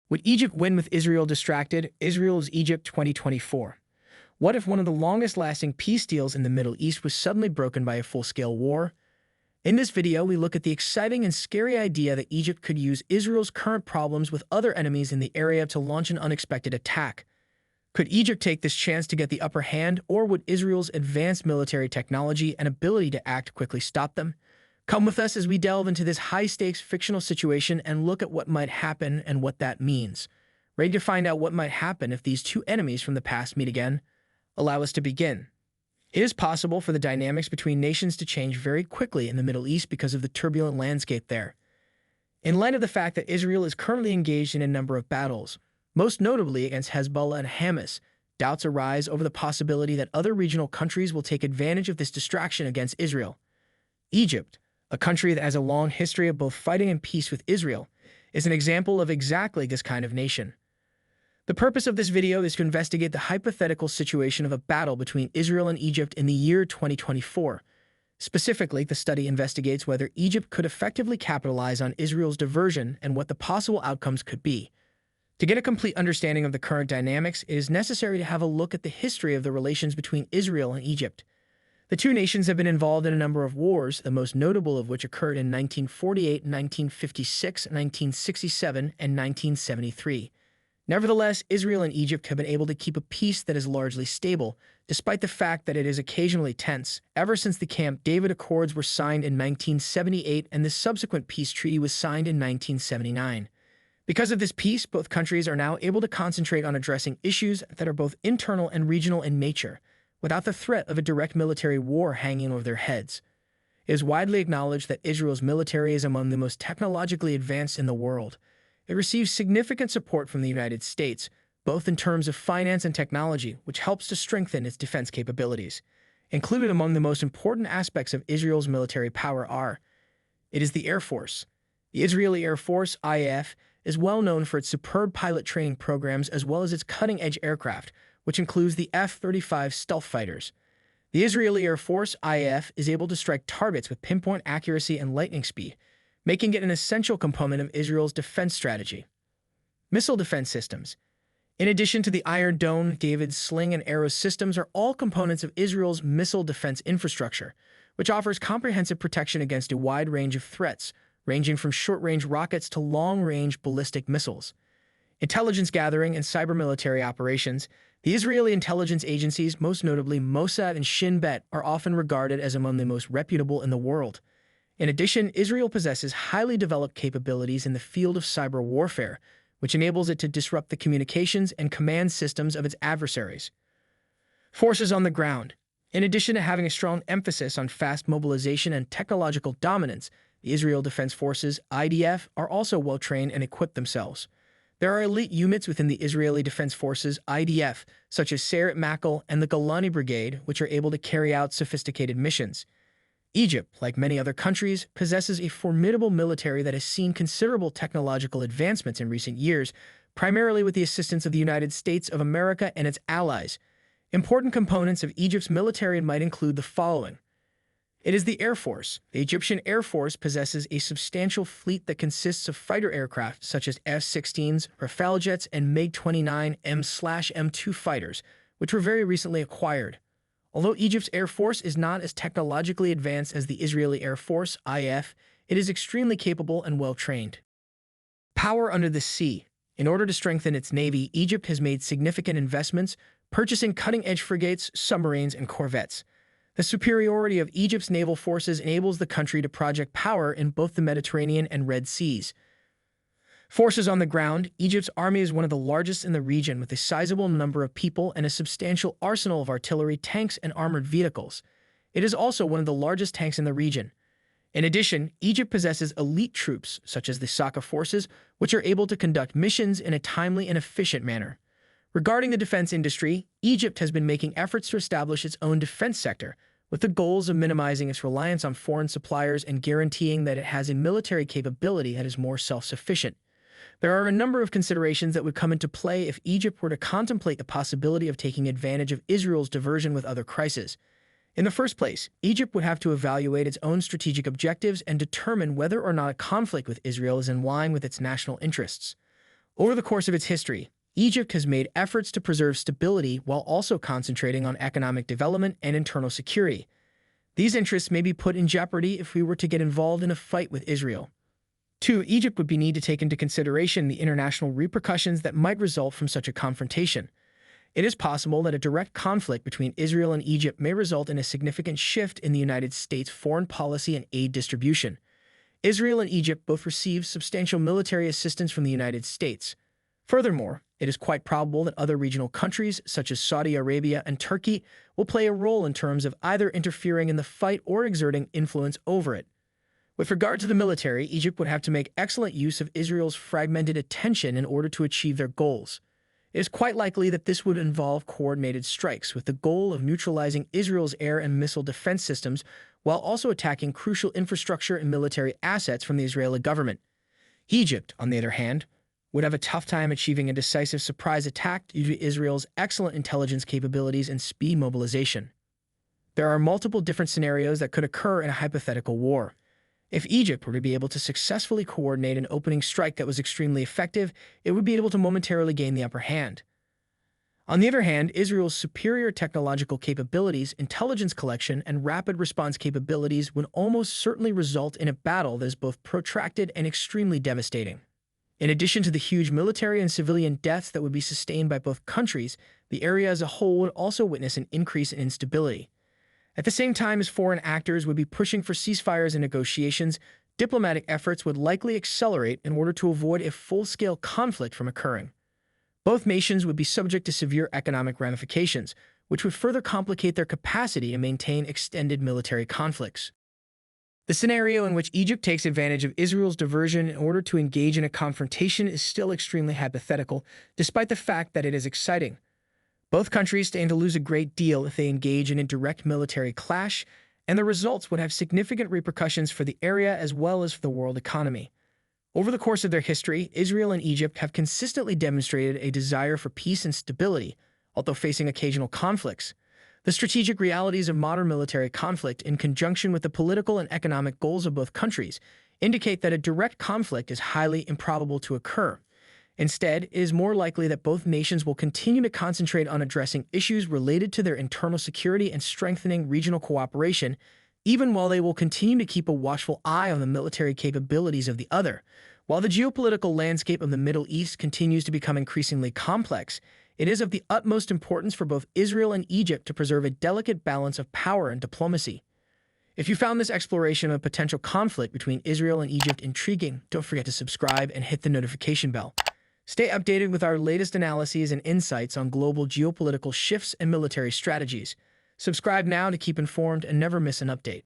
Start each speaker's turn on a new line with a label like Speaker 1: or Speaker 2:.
Speaker 1: Would Egypt win with Israel distracted? Israel's Egypt 2024. What if one of the longest-lasting peace deals in the Middle East was suddenly broken by a full-scale war? In this video, we look at the exciting and scary idea that Egypt could use Israel's current problems with other enemies in the area to launch an unexpected attack. Could Egypt take this chance to get the upper hand, or would Israel's advanced military technology and ability to act quickly stop them? Come with us as we delve into this high-stakes fictional situation and look at what might happen and what that means. Ready to find out what might happen if these two enemies from the past meet again? Allow us to begin. It is possible for the dynamics between nations to change very quickly in the Middle East because of the turbulent landscape there. In light of the fact that Israel is currently engaged in a number of battles, most notably against Hezbollah and Hamas, doubts arise over the possibility that other regional countries will take advantage of this distraction against Israel. Egypt, a country that has a long history of both fighting and peace with Israel, is an example of exactly this kind of nation. The purpose of this video is to investigate the hypothetical situation of a battle between Israel and Egypt in the year 2024. Specifically, the study investigates whether Egypt could effectively capitalize on Israel's diversion and what the possible outcomes could be. To get a complete understanding of the current dynamics, it is necessary to have a look at the history of the relations between Israel and Egypt. The two nations have been involved in a number of wars, the most notable of which occurred in 1948, 1956, 1967, and 1973. Nevertheless, Israel and Egypt have been able to keep a peace that is largely stable, despite the fact that it is occasionally tense, ever since the Camp David Accords were signed in 1978 and the subsequent peace treaty was signed in 1979. Because of this peace, both countries are now able to concentrate on addressing issues that are both internal and regional in nature, without the threat of a direct military war hanging over their heads. It is widely acknowledged that Israel's military is among the most technologically advanced in the world. It receives significant support from the United States, both in terms of finance and technology, which helps to strengthen its defense capabilities. Included among the most important aspects of Israel's military power it is the Air Force. The Israeli Air Force, IAF, is well known for its superb pilot training programs as well as its cutting-edge aircraft, which includes the F-35 stealth fighters. The Israeli Air Force, IAF, is able to strike targets with pinpoint accuracy and lightning speed, making it an essential component of Israel's defense strategy. Missile defense systems. In addition to the Iron Dome, David's Sling and Arrow systems are all components of Israel's missile defense infrastructure, which offers comprehensive protection against a wide range of threats, ranging from short-range rockets to long-range ballistic missiles. Intelligence gathering and cyber military operations. The Israeli intelligence agencies, most notably Mossad and Shin Bet, are often regarded as among the most reputable in the world. In addition, Israel possesses highly developed capabilities in the field of cyber warfare, which enables it to disrupt the communications and command systems of its adversaries. Forces on the ground. In addition to having a strong emphasis on fast mobilization and technological dominance, the Israel Defense Forces, IDF, are also well-trained and equipped themselves. There are elite units within the Israeli Defense Forces, IDF, such as Sayeret Matkal and the Golani Brigade, which are able to carry out sophisticated missions. Egypt, like many other countries, possesses a formidable military that has seen considerable technological advancements in recent years, primarily with the assistance of the United States of America and its allies. Important components of Egypt's military might include the following. It is the Air Force. The Egyptian Air Force possesses a substantial fleet that consists of fighter aircraft such as F-16s, Rafale jets, and MiG-29 M/M2 fighters, which were very recently acquired. Although Egypt's Air Force is not as technologically advanced as the Israeli Air Force, IAF, it is extremely capable and well-trained. Power under the sea. In order to strengthen its navy, Egypt has made significant investments, purchasing cutting-edge frigates, submarines, and corvettes. The superiority of Egypt's naval forces enables the country to project power in both the Mediterranean and Red Seas. Forces on the ground. Egypt's army is one of the largest in the region, with a sizable number of people and a substantial arsenal of artillery, tanks, and armored vehicles. It is also one of the largest tanks in the region. In addition, Egypt possesses elite troops, such as the Saka forces, which are able to conduct missions in a timely and efficient manner. Regarding the defense industry, Egypt has been making efforts to establish its own defense sector, with the goals of minimizing its reliance on foreign suppliers and guaranteeing that it has a military capability that is more self-sufficient. There are a number of considerations that would come into play if Egypt were to contemplate the possibility of taking advantage of Israel's diversion with other crises. In the first place, Egypt would have to evaluate its own strategic objectives and determine whether or not a conflict with Israel is in line with its national interests. Over the course of its history, Egypt has made efforts to preserve stability while also concentrating on economic development and internal security. These interests may be put in jeopardy if we were to get involved in a fight with Israel. 2. Egypt would need to take into consideration the international repercussions that might result from such a confrontation. It is possible that a direct conflict between Israel and Egypt may result in a significant shift in the United States' foreign policy and aid distribution. Israel and Egypt both receive substantial military assistance from the United States. Furthermore, it is quite probable that other regional countries, such as Saudi Arabia and Turkey, will play a role in terms of either interfering in the fight or exerting influence over it. With regard to the military, Egypt would have to make excellent use of Israel's fragmented attention in order to achieve their goals. It is quite likely that this would involve coordinated strikes with the goal of neutralizing Israel's air and missile defense systems while also attacking crucial infrastructure and military assets from the Israeli government. Egypt, on the other hand, would have a tough time achieving a decisive surprise attack due to Israel's excellent intelligence capabilities and speed mobilization. There are multiple different scenarios that could occur in a hypothetical war. If Egypt were to be able to successfully coordinate an opening strike that was extremely effective, it would be able to momentarily gain the upper hand. On the other hand, Israel's superior technological capabilities, intelligence collection, and rapid response capabilities would almost certainly result in a battle that is both protracted and extremely devastating. In addition to the huge military and civilian deaths that would be sustained by both countries, the area as a whole would also witness an increase in instability. At the same time as foreign actors would be pushing for ceasefires and negotiations, diplomatic efforts would likely accelerate in order to avoid a full-scale conflict from occurring. Both nations would be subject to severe economic ramifications, which would further complicate their capacity to maintain extended military conflicts. The scenario in which Egypt takes advantage of Israel's diversion in order to engage in a confrontation is still extremely hypothetical, despite the fact that it is exciting. Both countries stand to lose a great deal if they engage in a direct military clash, and the results would have significant repercussions for the area as well as for the world economy. Over the course of their history, Israel and Egypt have consistently demonstrated a desire for peace and stability, although facing occasional conflicts. The strategic realities of modern military conflict, in conjunction with the political and economic goals of both countries, indicate that a direct conflict is highly improbable to occur. Instead, it is more likely that both nations will continue to concentrate on addressing issues related to their internal security and strengthening regional cooperation, even while they will continue to keep a watchful eye on the military capabilities of the other. While the geopolitical landscape of the Middle East continues to become increasingly complex, it is of the utmost importance for both Israel and Egypt to preserve a delicate balance of power and diplomacy. If you found this exploration of a potential conflict between Israel and Egypt intriguing, don't forget to subscribe and hit the notification bell. Stay updated with our latest analyses and insights on global geopolitical shifts and military strategies. Subscribe now to keep informed and never miss an update.